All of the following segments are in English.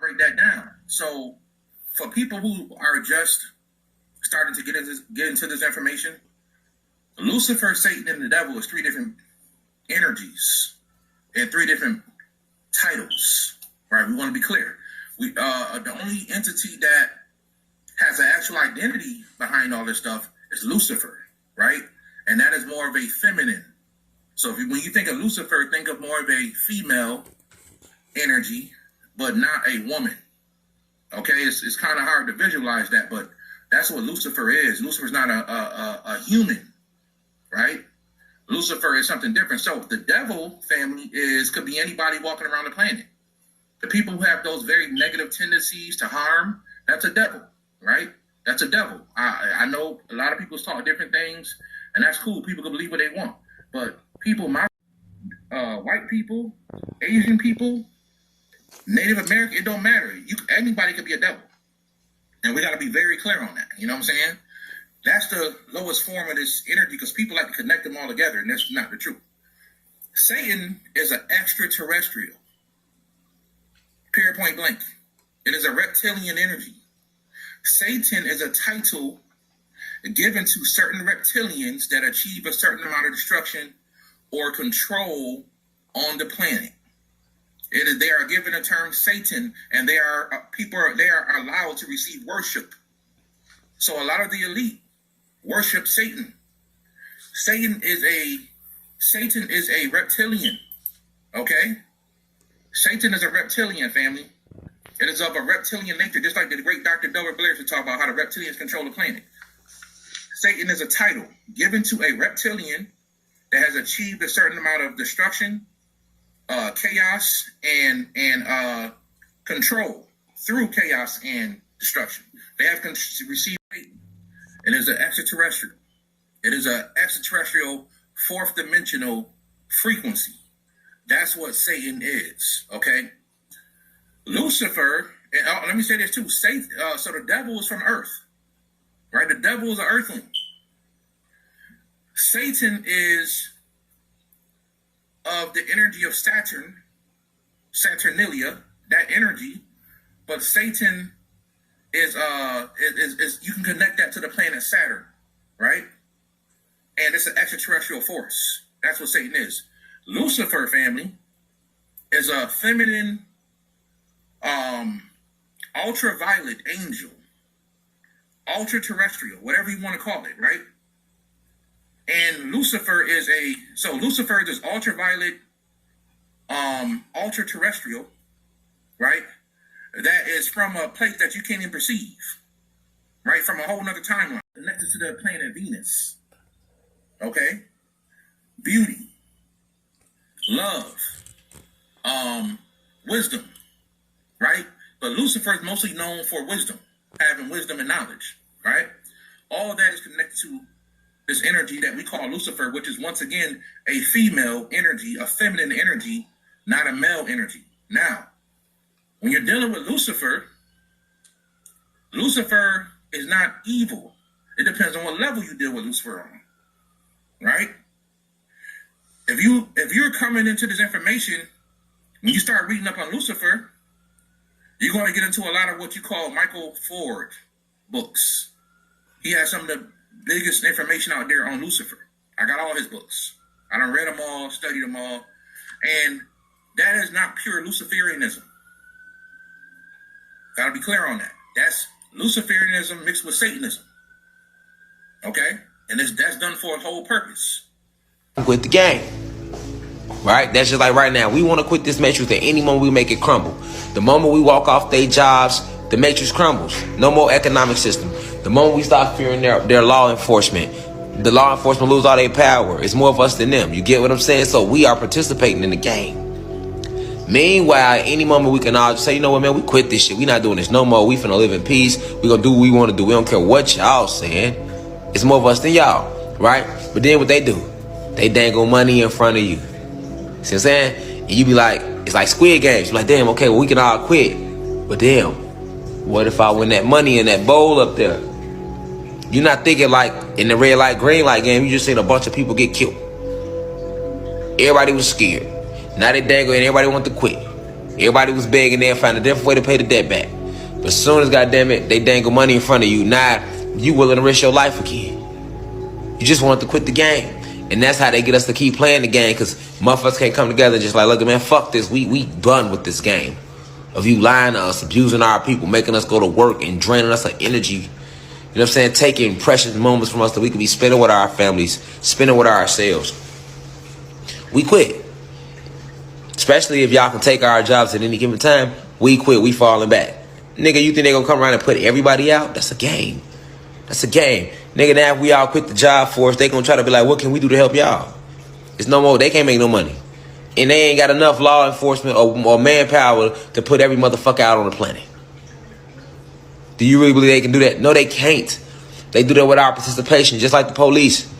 break that down. So for people who are just starting to get into this information, Lucifer, Satan, and the devil is three different energies and three different titles. Right? We want to be clear. The only entity that has an actual identity behind all this stuff is Lucifer, right? And that is more of a feminine. So when you think of Lucifer, think of more of a female energy, but not a woman. Okay, it's kind of hard to visualize that, but that's what Lucifer is. Lucifer's not a human, right? Lucifer is something different. So the devil family could be anybody walking around the planet. The people who have those very negative tendencies to harm, that's a devil, right? That's a devil. I know a lot of people talk different things, and that's cool. People can believe what they want. But people, white people, Asian people, Native American, it don't matter. Anybody can be a devil. And we got to be very clear on that. You know what I'm saying? That's the lowest form of this energy because people like to connect them all together, and that's not the truth. Satan is an extraterrestrial. Period, point blank. It is a reptilian energy. Satan is a title given to certain reptilians that achieve a certain amount of destruction or control on the planet. They are given the term Satan, and they are allowed to receive worship. So a lot of the elite worship Satan. Satan is a reptilian. Okay? Satan is a reptilian, family. It is of a reptilian nature, just like the great Dr. Delbert Blair should talk about how the reptilians control the planet. Satan is a title given to a reptilian that has achieved a certain amount of destruction, chaos, and control through chaos and destruction. They have received Satan. It is an extraterrestrial. It is an extraterrestrial fourth dimensional frequency. That's what Satan is, okay? Lucifer, and let me say this too. So the devil is from Earth, right? The devil is an earthling. Satan is of the energy of Saturn, Saturnalia, that energy, but Satan is you can connect that to the planet Saturn, right? And it's an extraterrestrial force. That's what Satan is. Lucifer, family, is a feminine, ultraviolet angel, ultra-terrestrial, whatever you want to call it, right? And Lucifer is Lucifer is ultraviolet, ultra-terrestrial, right? That is from a place that you can't even perceive, right? From a whole nother timeline, connected to the planet Venus, okay? Beauty. Love, wisdom, right? But Lucifer is mostly known for wisdom, having wisdom and knowledge, right? All of that is connected to this energy that we call Lucifer, which is once again a female energy, a feminine energy, not a male energy. Now, when you're dealing with Lucifer, Lucifer is not evil. It depends on what level you deal with Lucifer on, right? If you're coming into this information, when you start reading up on Lucifer, you're going to get into a lot of what you call Michael Ford books. He has some of the biggest information out there on Lucifer. I got all his books. I done read them all, studied them all, and that is not pure Luciferianism. Got to be clear on that. That's Luciferianism mixed with Satanism. Okay? And that's done for a whole purpose. Quit the game, right? That's just like right now. We want to quit this matrix at any moment we make it crumble. The moment we walk off their jobs, the matrix crumbles. No more economic system. The moment we stop fearing their law enforcement, the law enforcement lose all their power. It's more of us than them. You get what I'm saying? So we are participating in the game. Meanwhile, any moment we can all just say, you know what, man, we quit this shit. We not doing this no more. We finna live in peace. We gonna do what we want to do. We don't care what y'all saying. It's more of us than y'all, right? But then what they do? They dangle money in front of you. See what I'm saying? And you be like, it's like Squid Games. You're like, damn, okay, well, we can all quit. But damn, what if I win that money in that bowl up there? You're not thinking like in the red light, green light game, you just seen a bunch of people get killed. Everybody was scared. Now they dangle and everybody want to quit. Everybody was begging there, find a different way to pay the debt back. But as soon as, goddamn it, they dangle money in front of you, now you willing to risk your life again. You just want to quit the game. And that's how they get us to keep playing the game, because motherfuckers can't come together just like, look, man, fuck this. We done with this game of you lying to us, abusing our people, making us go to work and draining us of energy. You know what I'm saying? Taking precious moments from us that we could be spending with our families, spending with ourselves. We quit. Especially if y'all can take our jobs at any given time, we quit, we falling back. Nigga, you think they gonna come around and put everybody out? That's a game. That's a game. Nigga, now if we all quit the job force, they gonna try to be like, what can we do to help y'all? It's no more, they can't make no money. And they ain't got enough law enforcement or manpower to put every motherfucker out on the planet. Do you really believe they can do that? No, they can't. They do that with our participation, just like the police.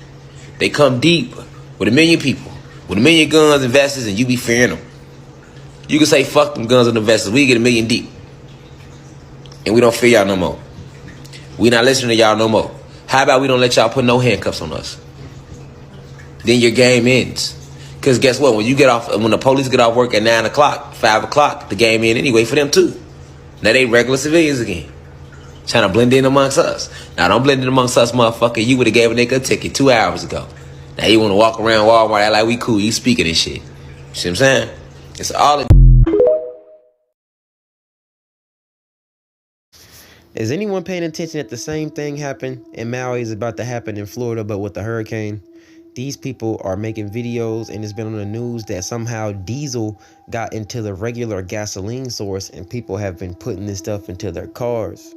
They come deep with 1 million people, with 1 million guns and vests, and you be fearing them. You can say, fuck them guns and the vests. We get 1 million deep. And we don't fear y'all no more. We not listening to y'all no more. How about we don't let y'all put no handcuffs on us? Then your game ends. Because guess what? When the police get off work at 9 o'clock, 5 o'clock, the game ends anyway for them too. Now they regular civilians again. Trying to blend in amongst us. Now don't blend in amongst us, motherfucker. You would have gave a nigga a ticket 2 hours ago. Now you want to walk around Walmart act like we cool. You speaking this shit. See what I'm saying? It's all it. Is anyone paying attention that the same thing happened in Maui is about to happen in Florida, but with the hurricane? These people are making videos, and it's been on the news that somehow diesel got into the regular gasoline source, and people have been putting this stuff into their cars.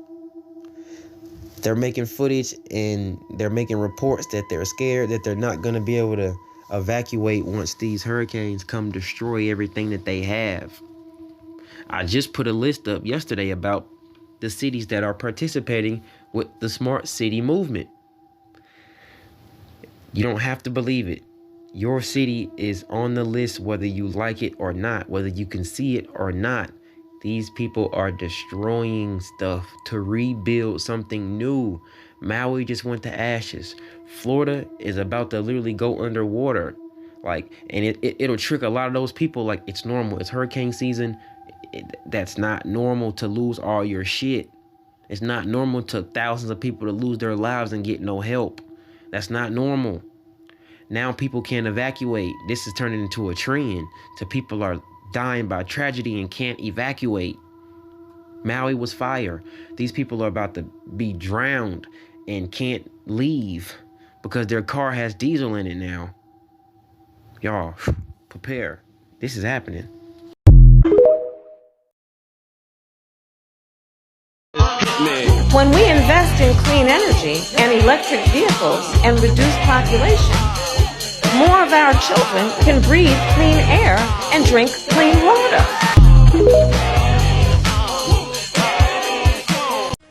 They're making footage, and they're making reports that they're scared that they're not going to be able to evacuate once these hurricanes come destroy everything that they have. I just put a list up yesterday about the cities that are participating with the smart city movement. You don't have to believe it. Your city is on the list, whether you like it or not, whether you can see it or not. These people are destroying stuff to rebuild something new. Maui just went to ashes. Florida is about to literally go underwater. And it'll trick a lot of those people like it's normal. It's hurricane season. That's not normal to lose all your shit. It's not normal to thousands of people to lose their lives and get no help. That's not normal. Now people can't evacuate. This is turning into a trend. So people are dying by tragedy and can't evacuate. Maui was fire. These people are about to be drowned and can't leave because their car has diesel in it now. Y'all, prepare. This is happening. When we invest in clean energy and electric vehicles and reduce population, more of our children can breathe clean air and drink clean water.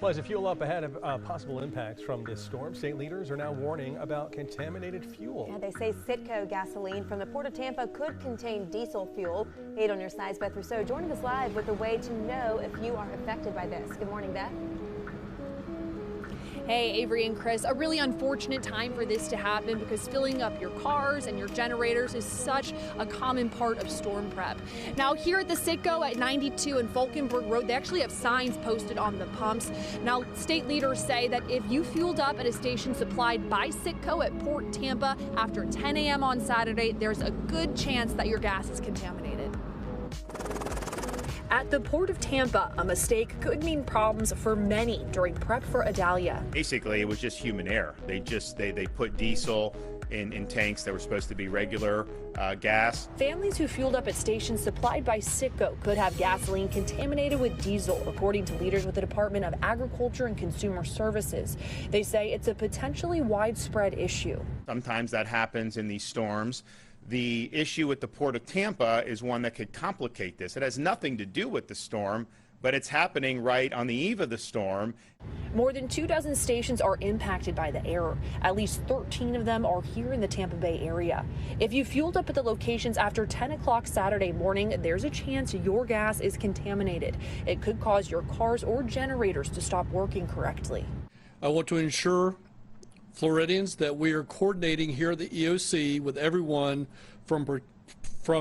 Well, as you fuel up ahead of possible impacts from this storm, state leaders are now warning about contaminated fuel. Yeah, they say Citgo gasoline from the Port of Tampa could contain diesel fuel. 8 on your side's Beth Rousseau joining us live with a way to know if you are affected by this. Good morning, Beth. Hey, Avery and Chris, a really unfortunate time for this to happen because filling up your cars and your generators is such a common part of storm prep. Now, here at the Citgo at 92 and Falkenberg Road, they actually have signs posted on the pumps. Now, state leaders say that if you fueled up at a station supplied by Citgo at Port Tampa after 10 a.m. on Saturday, there's a good chance that your gas is contaminated. At the Port of Tampa, a mistake could mean problems for many during prep for Idalia. Basically, it was just human error. They put diesel in tanks that were supposed to be regular gas. Families who fueled up at stations supplied by Citgo could have gasoline contaminated with diesel, according to leaders with the Department of Agriculture and Consumer Services. They say it's a potentially widespread issue. Sometimes that happens in these storms. The issue with the Port of Tampa is one that could complicate this. It has nothing to do with the storm, but it's happening right on the eve of the storm. More than 24 stations are impacted by the error. At least 13 of them are here in the Tampa Bay area. If you fueled up at the locations after 10 o'clock Saturday morning, there's a chance your gas is contaminated. It could cause your cars or generators to stop working correctly. I want to ensure Floridians that we are coordinating here at the EOC with everyone from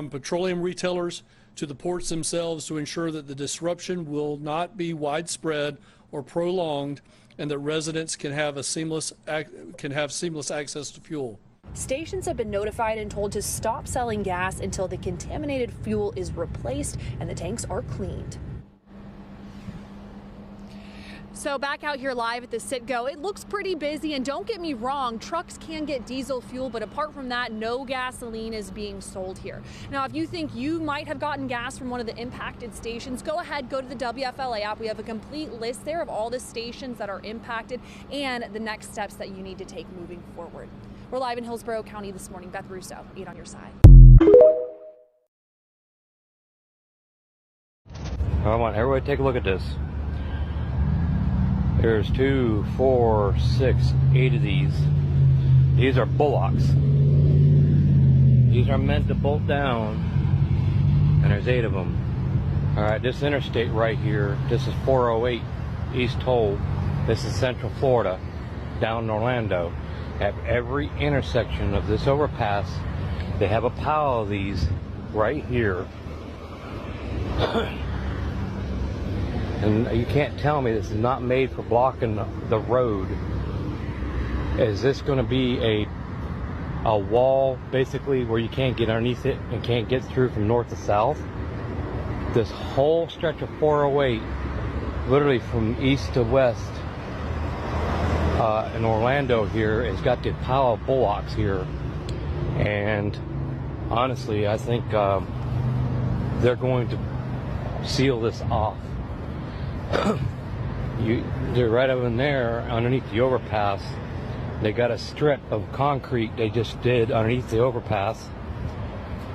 petroleum retailers to the ports themselves to ensure that the disruption will not be widespread or prolonged, and that residents can have seamless access to fuel. Stations have been notified and told to stop selling gas until the contaminated fuel is replaced and the tanks are cleaned. So back out here live at the Citgo, it looks pretty busy, and don't get me wrong, trucks can get diesel fuel, but apart from that, no gasoline is being sold here. Now, if you think you might have gotten gas from one of the impacted stations, go ahead, go to the WFLA app. We have a complete list there of all the stations that are impacted and the next steps that you need to take moving forward. We're live in Hillsborough County this morning. Beth Russo, 8 on your side. I want everybody to take a look at this. There's 2, 4, 6, 8 of these. These are bullocks. These are meant to bolt down, and there's 8 of them. Alright, this interstate right here, this is 408 East Toll. This is Central Florida, down in Orlando. At every intersection of this overpass, they have a pile of these right here. And you can't tell me this is not made for blocking the road. Is this going to be a wall, basically, where you can't get underneath it and can't get through from north to south? This whole stretch of 408, literally from east to west, in Orlando here, has got the pile of bullocks here. And honestly, I think they're going to seal this off. They're right over in there underneath the overpass. They got a strip of concrete they just did underneath the overpass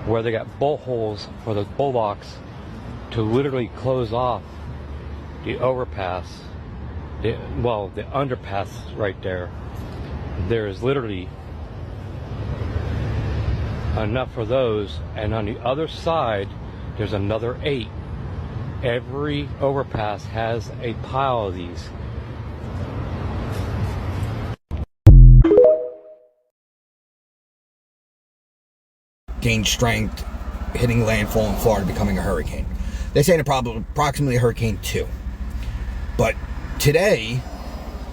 where they got bolt holes for the bullocks to literally close off the overpass, the underpass right there. There is literally enough for those, and on the other side there's another 8. Every overpass has a pile of these. Gained strength, hitting landfall in Florida, becoming a hurricane. They say approximately a hurricane 2. But today,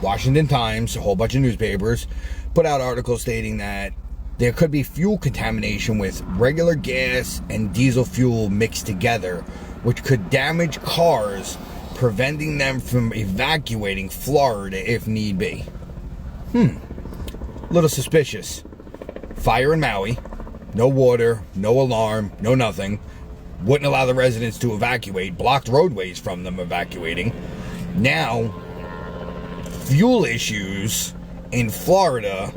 Washington Times, a whole bunch of newspapers, put out articles stating that there could be fuel contamination with regular gas and diesel fuel mixed together, which could damage cars, preventing them from evacuating Florida if need be. Little suspicious. Fire in Maui, no water, no alarm, no nothing. Wouldn't allow the residents to evacuate, blocked roadways from them evacuating. Now, fuel issues in Florida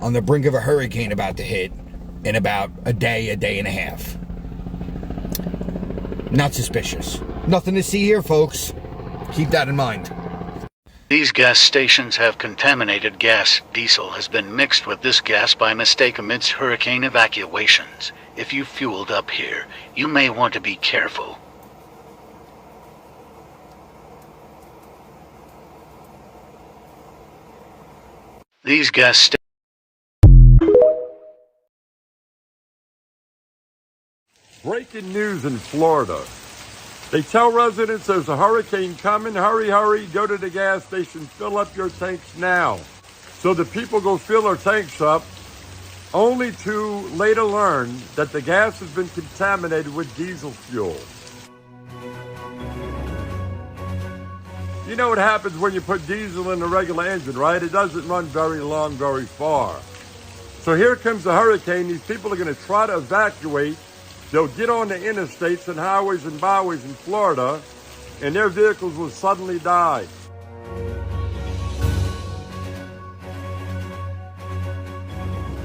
on the brink of a hurricane about to hit in about a day and a half. Not suspicious. Nothing to see here, folks. Keep that in mind. These gas stations have contaminated gas. Diesel has been mixed with this gas by mistake amidst hurricane evacuations. If you fueled up here, you may want to be careful. These gas stations. Breaking news in Florida. They tell residents there's a hurricane coming. Hurry, hurry, go to the gas station, fill up your tanks now. So the people go fill their tanks up, only to later learn that the gas has been contaminated with diesel fuel. You know what happens when you put diesel in a regular engine, right? It doesn't run very long, very far. So here comes the hurricane. These people are going to try to evacuate. They'll get on the interstates and highways and byways in Florida, and their vehicles will suddenly die.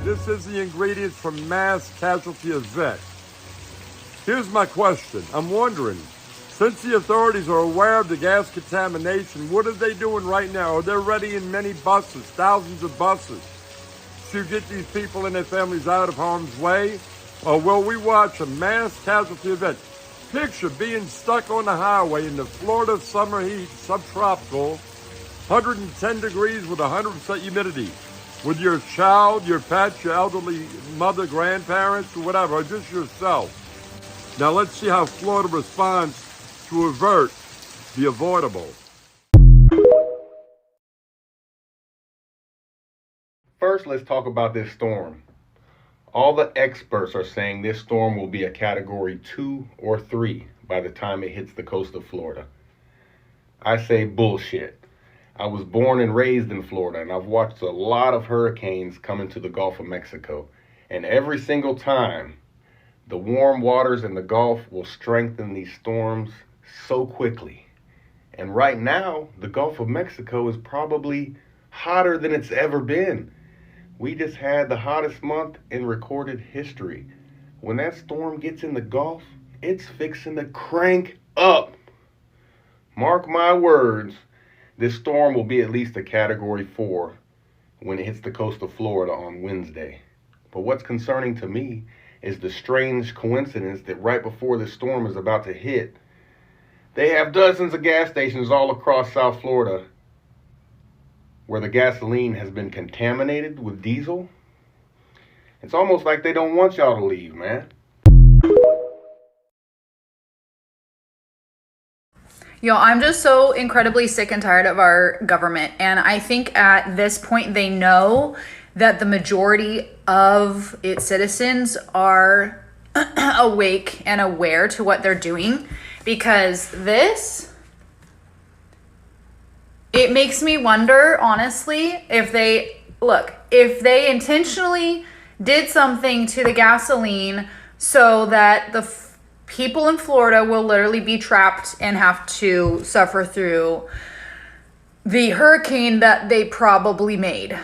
This is the ingredients for mass casualty event. Here's my question. I'm wondering, since the authorities are aware of the gas contamination, what are they doing right now? Are they ready in many buses, thousands of buses, to get these people and their families out of harm's way? Or will we watch a mass casualty event? Picture being stuck on the highway in the Florida summer heat, subtropical, 110 degrees with 100% humidity, with your child, your pet, your elderly mother, grandparents, or whatever, or just yourself. Now let's see how Florida responds to avert the avoidable. First, let's talk about this storm. All the experts are saying this storm will be a category 2 or 3 by the time it hits the coast of Florida. I say bullshit. I was born and raised in Florida, and I've watched a lot of hurricanes come into the Gulf of Mexico. And every single time, the warm waters in the Gulf will strengthen these storms so quickly. And right now, the Gulf of Mexico is probably hotter than it's ever been. We just had the hottest month in recorded history. When that storm gets in the Gulf, it's fixing to crank up. Mark my words, this storm will be at least a category 4 when it hits the coast of Florida on Wednesday. But what's concerning to me is the strange coincidence that right before the storm is about to hit, they have dozens of gas stations all across South Florida where the gasoline has been contaminated with diesel. It's almost like they don't want y'all to leave, man. Yo, I'm just so incredibly sick and tired of our government. And I think at this point, they know that the majority of its citizens are awake and aware to what they're doing. Because it makes me wonder, honestly, if they intentionally did something to the gasoline so that the people in Florida will literally be trapped and have to suffer through the hurricane that they probably made.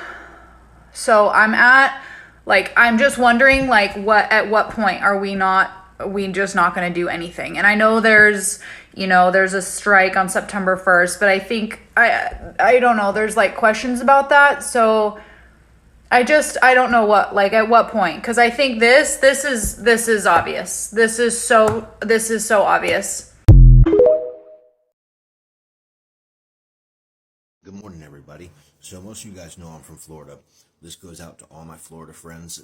So I'm just wondering, at what point are we just not going to do anything? And I know there's a strike on September 1st, but I think, I don't know, there's questions about that. So I don't know at what point, because I think this is obvious. This is so obvious. Good morning, everybody. So most of you guys know I'm from Florida. This goes out to all my Florida friends.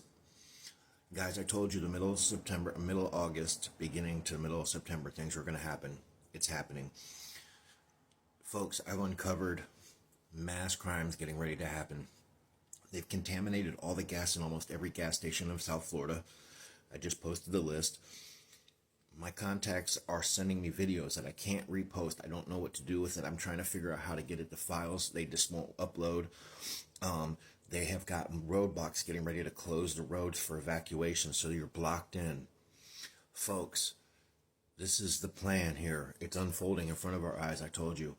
Guys, I told you the middle of August, beginning to the middle of September, things were going to happen. It's happening. Folks, I've uncovered mass crimes getting ready to happen. They've contaminated all the gas in almost every gas station of South Florida. I just posted the list. My contacts are sending me videos that I can't repost. I don't know what to do with it. I'm trying to figure out how to get it to files. They just won't upload. They have gotten roadblocks getting ready to close the roads for evacuation, so you're blocked in. Folks, this is the plan here. It's unfolding in front of our eyes, I told you.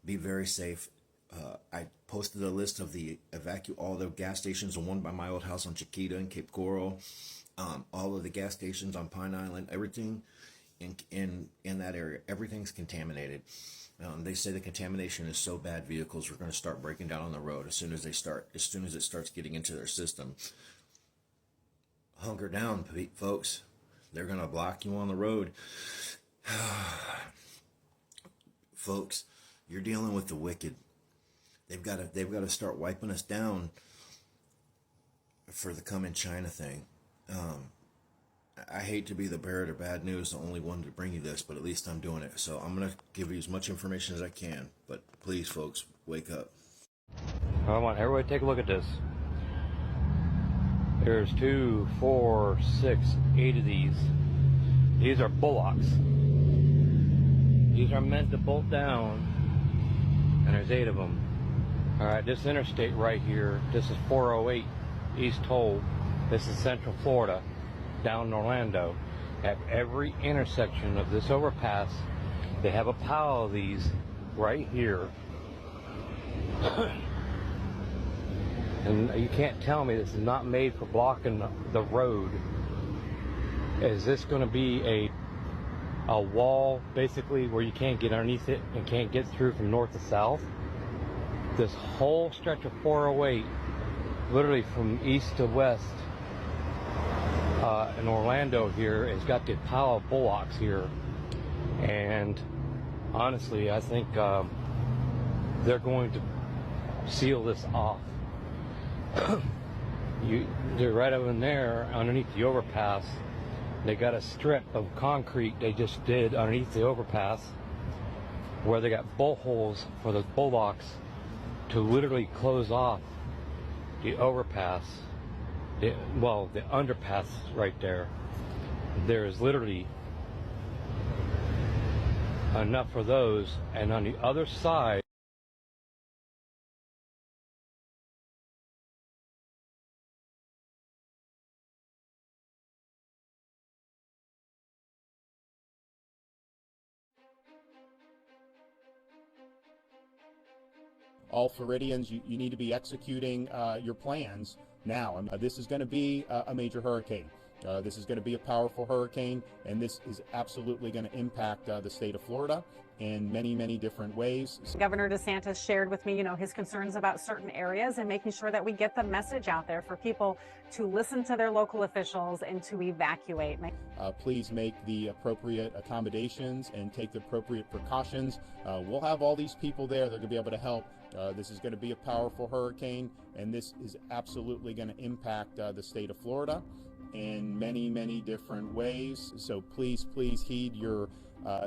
Be very safe. I posted a list of all the gas stations, the one by my old house on Chiquita and Cape Coral, all of the gas stations on Pine Island, everything in that area, everything's contaminated. They say the contamination is so bad, vehicles are going to start breaking down on the road as soon as it starts getting into their system. Hunker down, folks. They're going to block you on the road. Folks, you're dealing with the wicked. They've got to start wiping us down for the come in China thing. I hate to be the bearer of bad news, the only one to bring you this, but at least I'm doing it. So I'm going to give you as much information as I can. But please, folks, wake up. I want everybody to take a look at this. There's 2, 4, 6, 8 of these. These are bullocks. These are meant to bolt down, and there's 8 of them. Alright, this interstate right here, this is 408 East Toll. This is Central Florida, down in Orlando. At every intersection of this overpass, they have a pile of these right here. And you can't tell me this is not made for blocking the road. Is this going to be a wall, basically, where you can't get underneath it and can't get through from north to south? This whole stretch of 408, literally from east to west, in Orlando here, has got the pile of bullocks here. And honestly, I think they're going to seal this off. They're right over in there underneath the overpass. They got a strip of concrete they just did underneath the overpass where they got bolt holes for the bullocks to literally close off the overpass, the underpass right there. There is literally enough for those, and on the other side, all Floridians, you need to be executing your plans now. This is going to be a major hurricane. This is going to be a powerful hurricane, and this is absolutely going to impact the state of Florida in many, many different ways. Governor DeSantis shared with me, his concerns about certain areas and making sure that we get the message out there for people to listen to their local officials and to evacuate. Please make the appropriate accommodations and take the appropriate precautions. We'll have all these people there. They're going to be able to help. This is going to be a powerful hurricane, and this is absolutely going to impact the state of Florida in many, many different ways. So please heed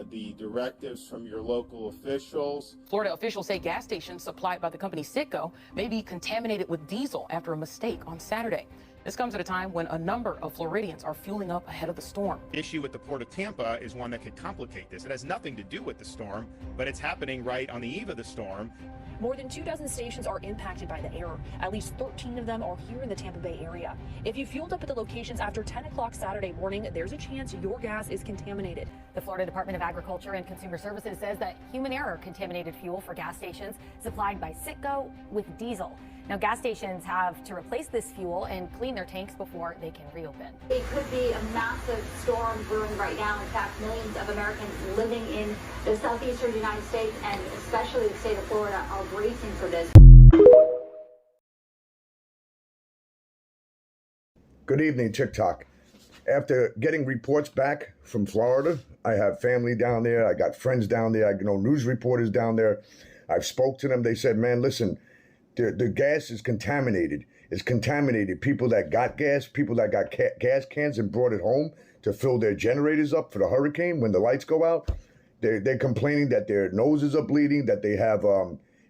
the directives from your local officials. Florida officials say gas stations supplied by the company Citgo may be contaminated with diesel after a mistake on Saturday. This comes at a time when a number of Floridians are fueling up ahead of the storm. The issue with the Port of Tampa is one that could complicate this. It has nothing to do with the storm, but it's happening right on the eve of the storm. More than 24 stations are impacted by the error. At least 13 of them are here in the Tampa Bay area. If you fueled up at the locations after 10 o'clock Saturday morning, there's a chance your gas is contaminated. The Florida Department of Agriculture and Consumer Services says that human error contaminated fuel for gas stations supplied by Citgo with diesel. Now, gas stations have to replace this fuel and clean their tanks before they can reopen. It could be a massive storm brewing right now. In fact, millions of Americans living in the southeastern United States and especially the state of Florida are bracing for this. Good evening, TikTok. After getting reports back from Florida, I have family down there. I got friends down there. I know news reporters down there. I've spoke to them. They said, man, listen, the gas is contaminated. It's contaminated. People that got gas, people that got gas cans and brought it home to fill their generators up for the hurricane when the lights go out, they're complaining that their noses are bleeding, that they have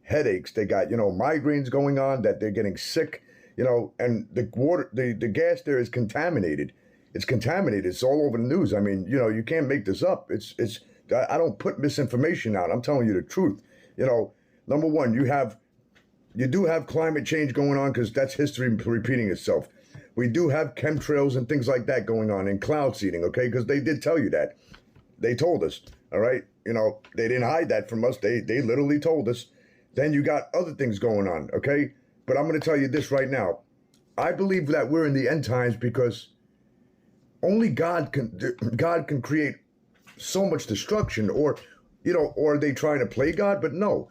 headaches. They got, migraines going on, that they're getting sick, and the gas there is contaminated. It's contaminated. It's all over the news. I mean, you can't make this up. I don't put misinformation out. I'm telling you the truth. Number one, you do have climate change going on because that's history repeating itself. We do have chemtrails and things like that going on and cloud seeding, okay? Because they did tell you that. They told us, all right? They didn't hide that from us. They literally told us. Then you got other things going on, okay? But I'm going to tell you this right now. I believe that we're in the end times because only God can create so much destruction, or are they trying to play God? But no.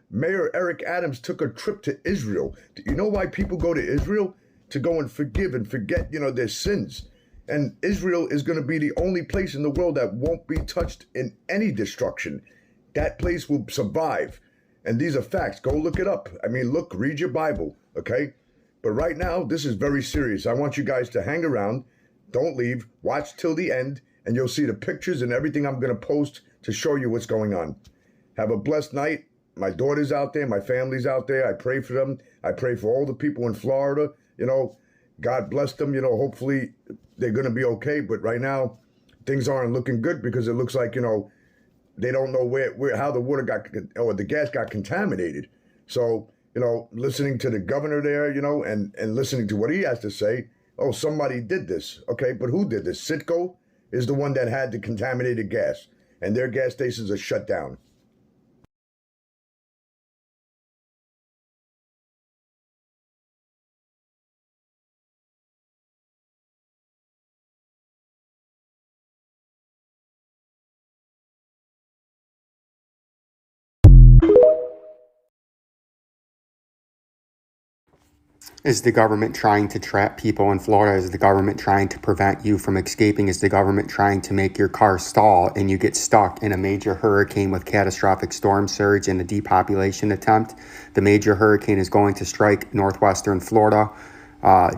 Mayor Eric Adams took a trip to Israel. You know why people go to Israel? To go and forgive and forget, their sins. And Israel is going to be the only place in the world that won't be touched in any destruction. That place will survive. And these are facts. Go look it up. I mean, read your Bible, okay? But right now, this is very serious. I want you guys to hang around. Don't leave. Watch till the end, and you'll see the pictures and everything I'm going to post to show you what's going on. Have a blessed night. My daughter's out there. My family's out there. I pray for them. I pray for all the people in Florida. God bless them. Hopefully they're going to be okay. But right now, things aren't looking good because it looks like, they don't know how the water the gas got contaminated. So, listening to the governor there, and listening to what he has to say, oh, somebody did this. Okay, but who did this? Citgo is the one that had the contaminated gas, and their gas stations are shut down. Is the government trying to trap people in Florida? Is the government trying to prevent you from escaping? Is the government trying to make your car stall and you get stuck in a major hurricane with catastrophic storm surge and a depopulation attempt? The major hurricane is going to strike northwestern Florida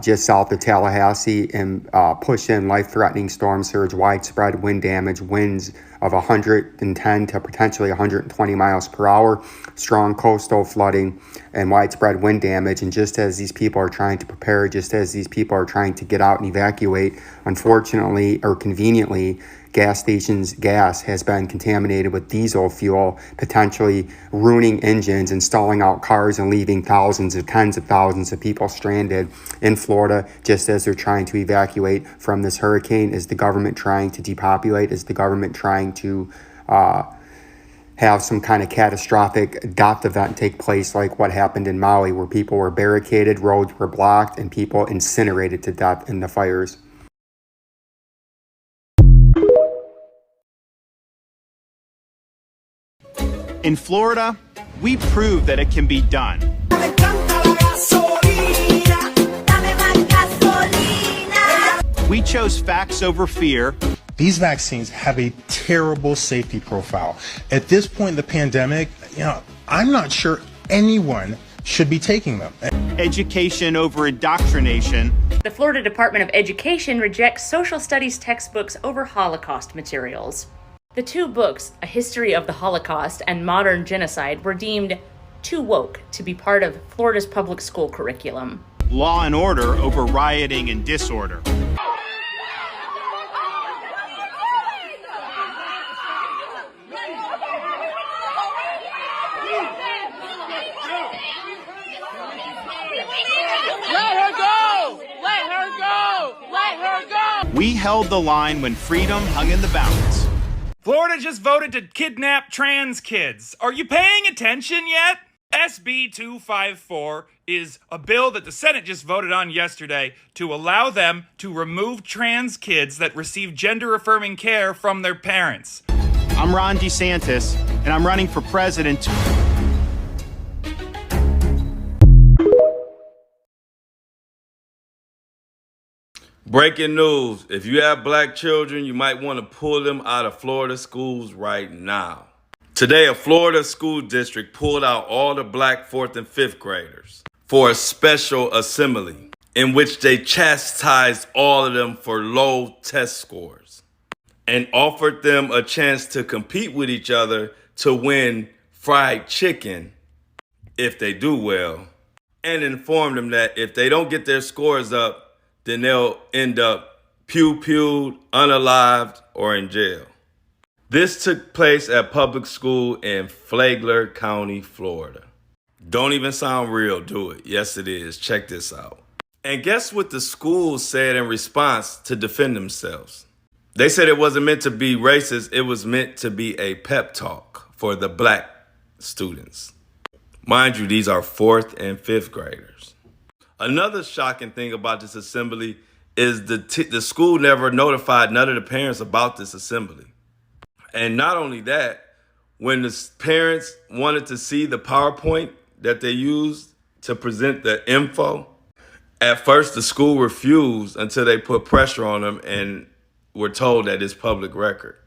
just south of Tallahassee and push in life-threatening storm surge, widespread wind damage, winds of 110 to potentially 120 miles per hour, strong coastal flooding, and widespread wind damage. And just as these people are trying to prepare, just as these people are trying to get out and evacuate, unfortunately or conveniently, gas stations' gas has been contaminated with diesel fuel, potentially ruining engines and stalling out cars and leaving thousands of tens of thousands of people stranded in Florida just as they're trying to evacuate from this hurricane. Is the government trying to depopulate? Is the government trying to have some kind of catastrophic death event take place like what happened in Maui, where people were barricaded, roads were blocked, and people incinerated to death in the fires? In Florida, we proved that it can be done. We chose facts over fear. These vaccines have a terrible safety profile. At this point in the pandemic, I'm not sure anyone should be taking them. Education over indoctrination. The Florida Department of Education rejects social studies textbooks over Holocaust materials. The two books, A History of the Holocaust and Modern Genocide, were deemed too woke to be part of Florida's public school curriculum. Law and order over rioting and disorder. Let her go! Let her go! Let her go! We held the line when freedom hung in the balance. Florida just voted to kidnap trans kids. Are you paying attention yet? SB 254 is a bill that the Senate just voted on yesterday to allow them to remove trans kids that receive gender-affirming care from their parents. I'm Ron DeSantis, and I'm running for president. Breaking news. If you have black children, you might want to pull them out of Florida schools right now. Today, a Florida school district pulled out all the black 4th and 5th graders for a special assembly in which they chastised all of them for low test scores and offered them a chance to compete with each other to win fried chicken if they do well, and informed them that if they don't get their scores up, then they'll end up pew-pewed, unalived, or in jail. This took place at public school in Flagler County, Florida. Don't even sound real, do it. Yes, it is. Check this out. And guess what the school said in response to defend themselves? They said it wasn't meant to be racist. It was meant to be a pep talk for the black students. Mind you, these are 4th and 5th graders. Another shocking thing about this assembly is the school never notified none of the parents about this assembly. And not only that, when the parents wanted to see the PowerPoint that they used to present the info, at first the school refused until they put pressure on them and were told that it's public record.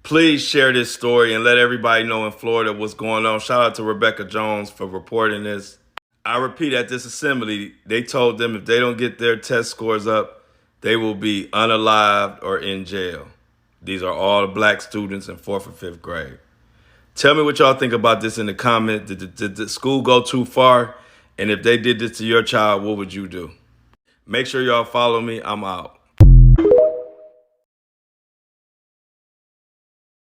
Please share this story and let everybody know in Florida what's going on. Shout out to Rebecca Jones for reporting this. I repeat, at this assembly, they told them if they don't get their test scores up, they will be unalived or in jail. These are all the black students in 4th and 5th grade. Tell me what y'all think about this in the comment. Did the school go too far? And if they did this to your child, what would you do? Make sure y'all follow me. I'm out.